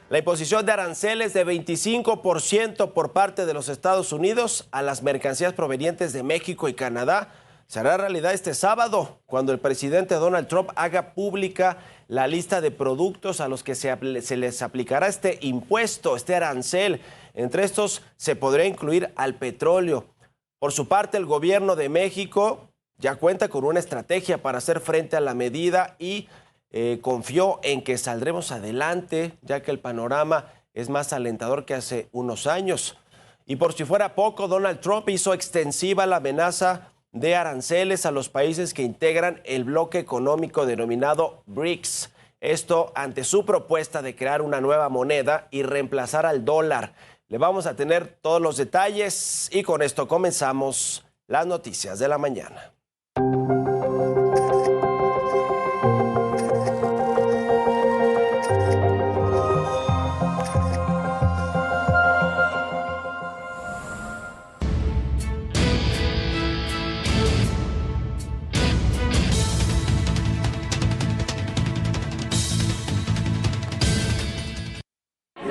La imposición de aranceles de 25% por parte de los Estados Unidos a las mercancías provenientes de México y Canadá será realidad este sábado, cuando el presidente Donald Trump haga pública la lista de productos a los que se les aplicará este impuesto, este arancel. Entre estos se podría incluir al petróleo. Por su parte, el gobierno de México ya cuenta con una estrategia para hacer frente a la medida y confió en que saldremos adelante, ya que el panorama es más alentador que hace unos años. Y por si fuera poco, Donald Trump hizo extensiva la amenaza de aranceles a los países que integran el bloque económico denominado BRICS. Esto ante su propuesta de crear una nueva moneda y reemplazar al dólar. Le vamos a tener todos los detalles y con esto comenzamos las noticias de la mañana.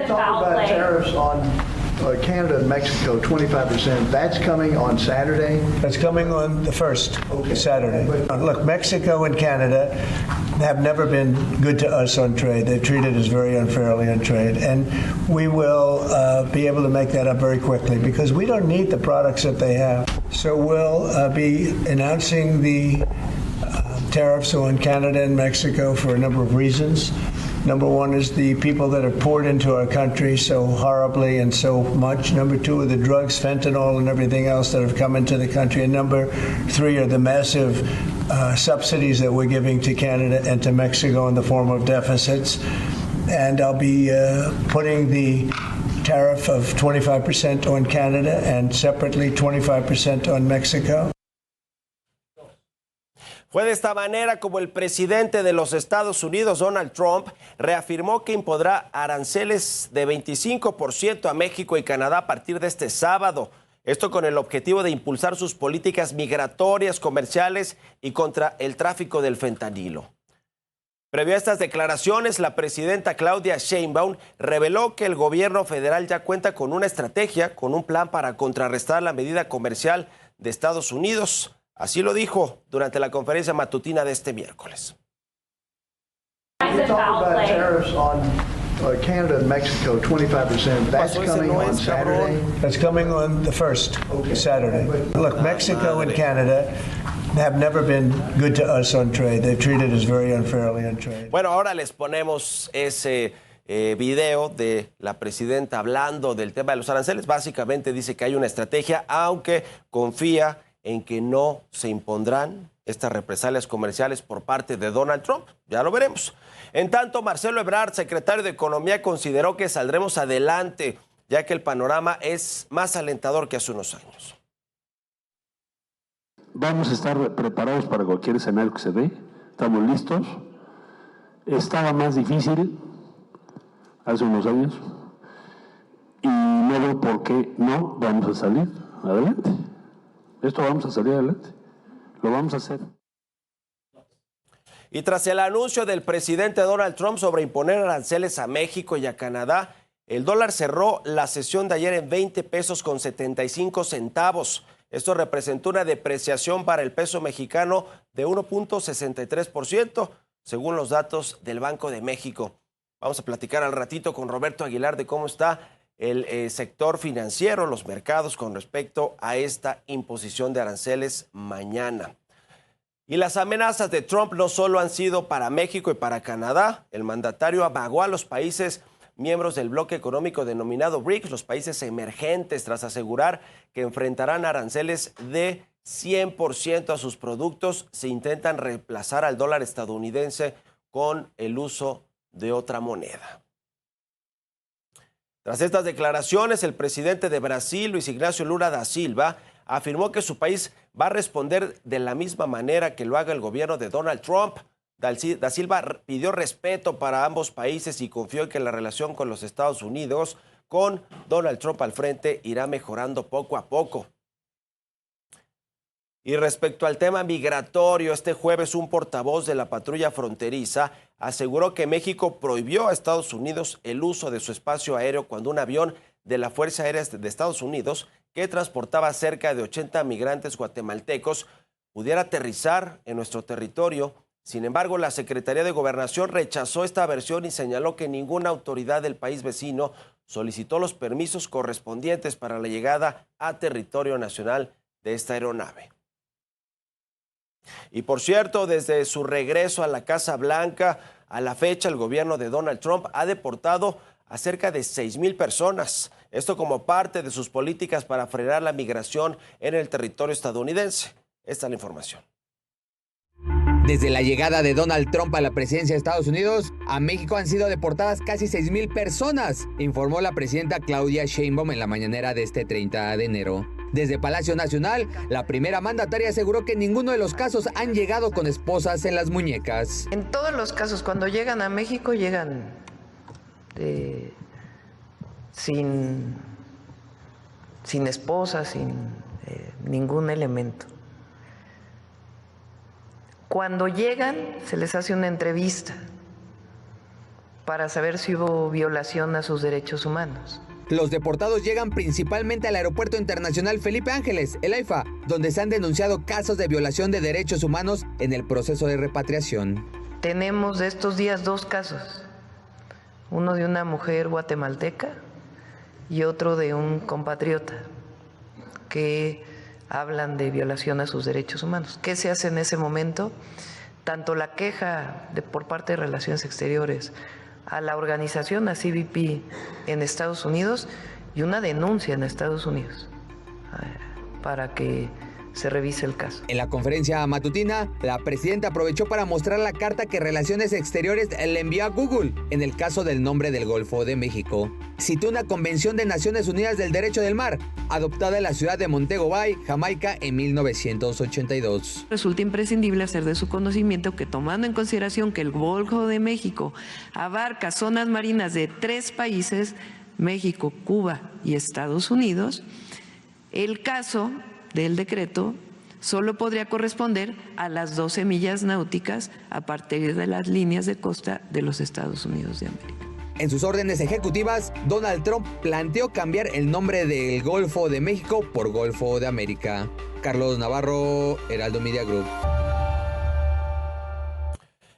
About tariffs on Canada and Mexico, 25%. That's coming on Saturday? That's coming on the 1st, Saturday. Look, Mexico and Canada have never been good to us on trade. They've treated us very unfairly on trade. And we will be able to make that up very quickly because we don't need the products that they have. So we'll be announcing the tariffs on Canada and Mexico for a number of reasons. Number one is the people that have poured into our country so horribly and so much. Number two are the drugs, fentanyl, and everything else that have come into the country. And number three are the massive subsidies that we're giving to Canada and to Mexico in the form of deficits. And I'll be putting the tariff of 25% on Canada and separately 25% on Mexico. Fue de esta manera como el presidente de los Estados Unidos, Donald Trump, reafirmó que impondrá aranceles de 25% a México y Canadá a partir de este sábado. Esto con el objetivo de impulsar sus políticas migratorias, comerciales y contra el tráfico del fentanilo. Previo a estas declaraciones, la presidenta Claudia Sheinbaum reveló que el gobierno federal ya cuenta con una estrategia, con un plan para contrarrestar la medida comercial de Estados Unidos. Así lo dijo durante la conferencia matutina de este miércoles. Canada and Mexico, 25%. That's coming on Saturday? That's coming on the 1st, Saturday. Look, Mexico and Canada have never been good to us on trade. They've treated us very unfairly on trade. Bueno, ahora les ponemos ese video de la presidenta hablando del tema de los aranceles. Básicamente dice que hay una estrategia, aunque confía en que no se impondrán estas represalias comerciales por parte de Donald Trump. Ya lo veremos. En tanto, Marcelo Ebrard, secretario de Economía, consideró que saldremos adelante, ya que el panorama es más alentador que hace unos años. Vamos a estar preparados para cualquier escenario que se dé. Estamos listos. Estaba más difícil hace unos años y no veo por qué no vamos a salir adelante. Esto vamos a salir adelante, lo vamos a hacer. Y tras el anuncio del presidente Donald Trump sobre imponer aranceles a México y a Canadá, el dólar cerró la sesión de ayer en 20 pesos con 75 centavos. Esto representó una depreciación para el peso mexicano de 1.63%, según los datos del Banco de México. Vamos a platicar al ratito con Roberto Aguilar de cómo está el sector financiero, los mercados con respecto a esta imposición de aranceles mañana. Y las amenazas de Trump no solo han sido para México y para Canadá. El mandatario amagó a los países miembros del bloque económico denominado BRICS, los países emergentes, tras asegurar que enfrentarán aranceles de 100% a sus productos si intentan reemplazar al dólar estadounidense con el uso de otra moneda. Tras estas declaraciones, el presidente de Brasil, Luis Ignacio Lula da Silva, afirmó que su país va a responder de la misma manera que lo haga el gobierno de Donald Trump. Da Silva pidió respeto para ambos países y confió en que la relación con los Estados Unidos, con Donald Trump al frente, irá mejorando poco a poco. Y respecto al tema migratorio, este jueves un portavoz de la patrulla fronteriza aseguró que México prohibió a Estados Unidos el uso de su espacio aéreo cuando un avión de la Fuerza Aérea de Estados Unidos, que transportaba cerca de 80 migrantes guatemaltecos, pudiera aterrizar en nuestro territorio. Sin embargo, la Secretaría de Gobernación rechazó esta versión y señaló que ninguna autoridad del país vecino solicitó los permisos correspondientes para la llegada a territorio nacional de esta aeronave. Y por cierto, desde su regreso a la Casa Blanca, a la fecha, el gobierno de Donald Trump ha deportado a cerca de 6,000 personas. Esto como parte de sus políticas para frenar la migración en el territorio estadounidense. Esta es la información. Desde la llegada de Donald Trump a la presidencia de Estados Unidos, a México han sido deportadas casi 6,000 personas, informó la presidenta Claudia Sheinbaum en la mañanera de este 30 de enero. Desde Palacio Nacional, la primera mandataria aseguró que ninguno de los casos han llegado con esposas en las muñecas. En todos los casos, cuando llegan a México, llegan sin esposa, sin ningún elemento. Cuando llegan, se les hace una entrevista para saber si hubo violación a sus derechos humanos. Los deportados llegan principalmente al Aeropuerto Internacional Felipe Ángeles, el AIFA, donde se han denunciado casos de violación de derechos humanos en el proceso de repatriación. Tenemos de estos días 2 casos, uno de una mujer guatemalteca y otro de un compatriota que hablan de violación a sus derechos humanos. ¿Qué se hace en ese momento? Tanto la queja por parte de Relaciones Exteriores a la organización, a CBP en Estados Unidos, y una denuncia en Estados Unidos para que se revise el caso. En la conferencia matutina, la presidenta aprovechó para mostrar la carta que Relaciones Exteriores le envió a Google en el caso del nombre del Golfo de México. Citó una convención de Naciones Unidas del Derecho del Mar, adoptada en la ciudad de Montego Bay, Jamaica, en 1982. Resulta imprescindible hacer de su conocimiento que, tomando en consideración que el Golfo de México abarca zonas marinas de 3 países, México, Cuba y Estados Unidos, el caso del decreto solo podría corresponder a las 12 millas náuticas a partir de las líneas de costa de los Estados Unidos de América. En sus órdenes ejecutivas, Donald Trump planteó cambiar el nombre del Golfo de México por Golfo de América. Carlos Navarro, Heraldo Media Group.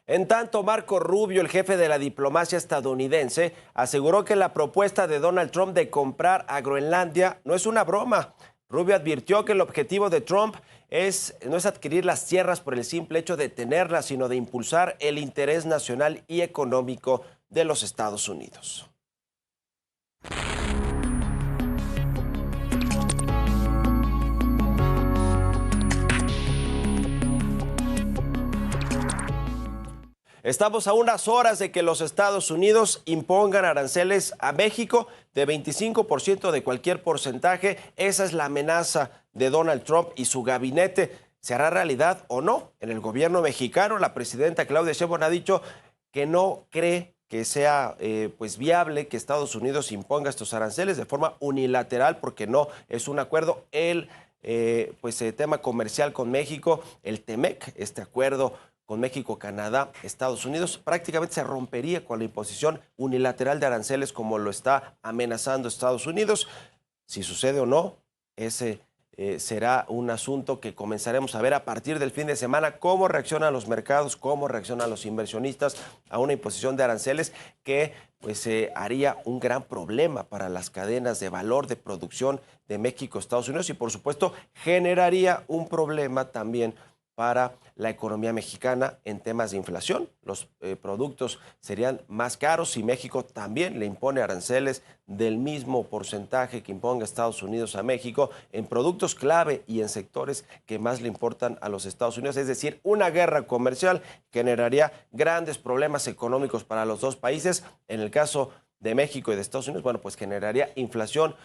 En tanto, Marco Rubio, el jefe de la diplomacia estadounidense, aseguró que la propuesta de Donald Trump de comprar a Groenlandia no es una broma. Rubio advirtió que el objetivo de Trump no es adquirir las tierras por el simple hecho de tenerlas, sino de impulsar el interés nacional y económico de los Estados Unidos. Estamos a unas horas de que los Estados Unidos impongan aranceles a México de 25% de cualquier porcentaje. Esa es la amenaza de Donald Trump y su gabinete. ¿Se hará realidad o no? En el gobierno mexicano, la presidenta Claudia Sheinbaum ha dicho que no cree que sea viable que Estados Unidos imponga estos aranceles de forma unilateral, porque no es un acuerdo. El tema comercial con México, el TEMEC, este acuerdo con México, Canadá, Estados Unidos, prácticamente se rompería con la imposición unilateral de aranceles como lo está amenazando Estados Unidos. Si sucede o no, ese será un asunto que comenzaremos a ver a partir del fin de semana, cómo reaccionan los mercados, cómo reaccionan los inversionistas a una imposición de aranceles que haría un gran problema para las cadenas de valor de producción de México, Estados Unidos, y por supuesto generaría un problema también para la economía mexicana en temas de inflación. Los productos serían más caros si México también le impone aranceles del mismo porcentaje que imponga Estados Unidos a México en productos clave y en sectores que más le importan a los Estados Unidos. Es decir, una guerra comercial generaría grandes problemas económicos para los dos países. En el caso de México y de Estados Unidos, bueno, pues generaría inflación,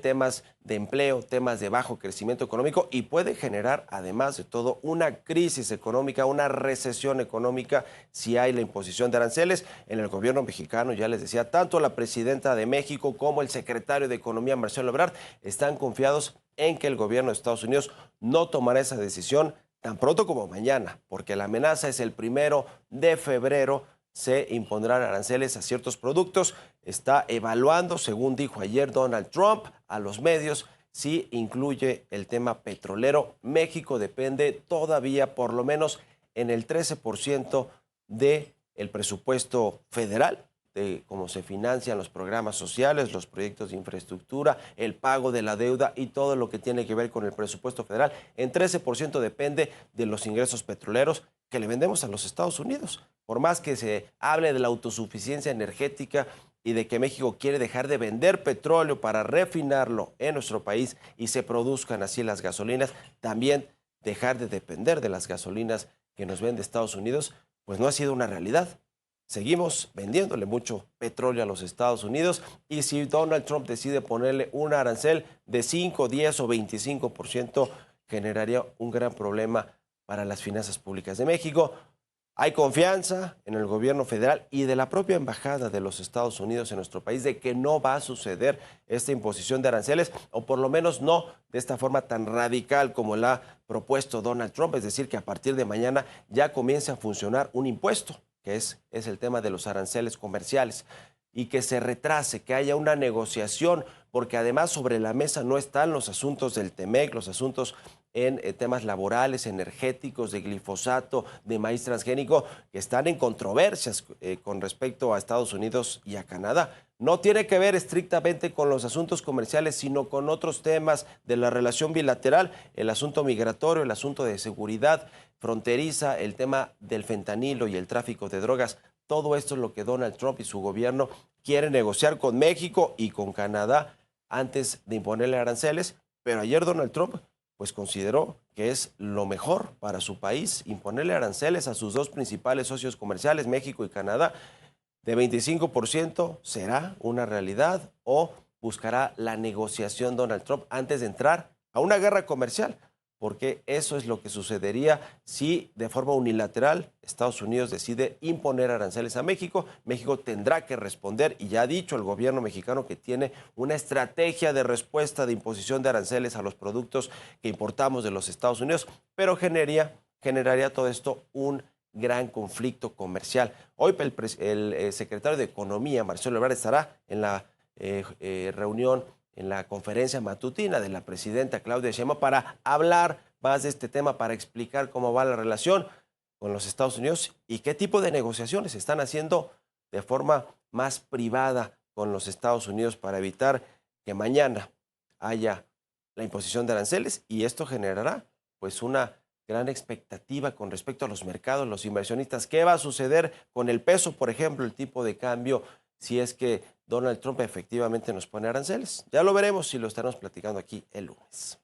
temas de empleo, temas de bajo crecimiento económico, y puede generar, además de todo, una crisis económica, una recesión económica si hay la imposición de aranceles. En el gobierno mexicano, ya les decía, tanto la presidenta de México como el secretario de Economía, Marcelo Ebrard, están confiados en que el gobierno de Estados Unidos no tomará esa decisión tan pronto como mañana, porque la amenaza es el 1 de febrero, se impondrán aranceles a ciertos productos. Está evaluando, según dijo ayer Donald Trump a los medios, si incluye el tema petrolero. México depende todavía por lo menos en el 13% del presupuesto federal, de cómo se financian los programas sociales, los proyectos de infraestructura, el pago de la deuda y todo lo que tiene que ver con el presupuesto federal. En 13% depende de los ingresos petroleros que le vendemos a los Estados Unidos. Por más que se hable de la autosuficiencia energética y de que México quiere dejar de vender petróleo para refinarlo en nuestro país y se produzcan así las gasolinas, también dejar de depender de las gasolinas que nos vende Estados Unidos, pues no ha sido una realidad. Seguimos vendiéndole mucho petróleo a los Estados Unidos y si Donald Trump decide ponerle un arancel de 5, 10 o 25%, generaría un gran problema para las finanzas públicas de México. Hay confianza en el gobierno federal y de la propia embajada de los Estados Unidos en nuestro país de que no va a suceder esta imposición de aranceles, o por lo menos no de esta forma tan radical como la ha propuesto Donald Trump, es decir, que a partir de mañana ya comience a funcionar un impuesto, que es el tema de los aranceles comerciales, y que se retrase, que haya una negociación, porque además sobre la mesa no están los asuntos del TEMEC, los asuntos en temas laborales, energéticos, de glifosato, de maíz transgénico, que están en controversias con respecto a Estados Unidos y a Canadá. No tiene que ver estrictamente con los asuntos comerciales, sino con otros temas de la relación bilateral, el asunto migratorio, el asunto de seguridad fronteriza, el tema del fentanilo y el tráfico de drogas. Todo esto es lo que Donald Trump y su gobierno quieren negociar con México y con Canadá antes de imponerle aranceles, pero ayer Donald Trump pues consideró que es lo mejor para su país imponerle aranceles a sus dos principales socios comerciales, México y Canadá, de 25%. ¿Será una realidad o buscará la negociación Donald Trump antes de entrar a una guerra comercial? Porque eso es lo que sucedería si de forma unilateral Estados Unidos decide imponer aranceles a México. México tendrá que responder y ya ha dicho el gobierno mexicano que tiene una estrategia de respuesta de imposición de aranceles a los productos que importamos de los Estados Unidos, pero generaría todo esto un gran conflicto comercial. Hoy el secretario de Economía, Marcelo Ebrard, estará en la reunión, en la conferencia matutina de la presidenta Claudia Sheinbaum para hablar más de este tema, para explicar cómo va la relación con los Estados Unidos y qué tipo de negociaciones están haciendo de forma más privada con los Estados Unidos para evitar que mañana haya la imposición de aranceles, y esto generará pues una gran expectativa con respecto a los mercados, los inversionistas. ¿Qué va a suceder con el peso, por ejemplo, el tipo de cambio, si es que Donald Trump efectivamente nos pone aranceles? Ya lo veremos y lo estaremos platicando aquí el lunes.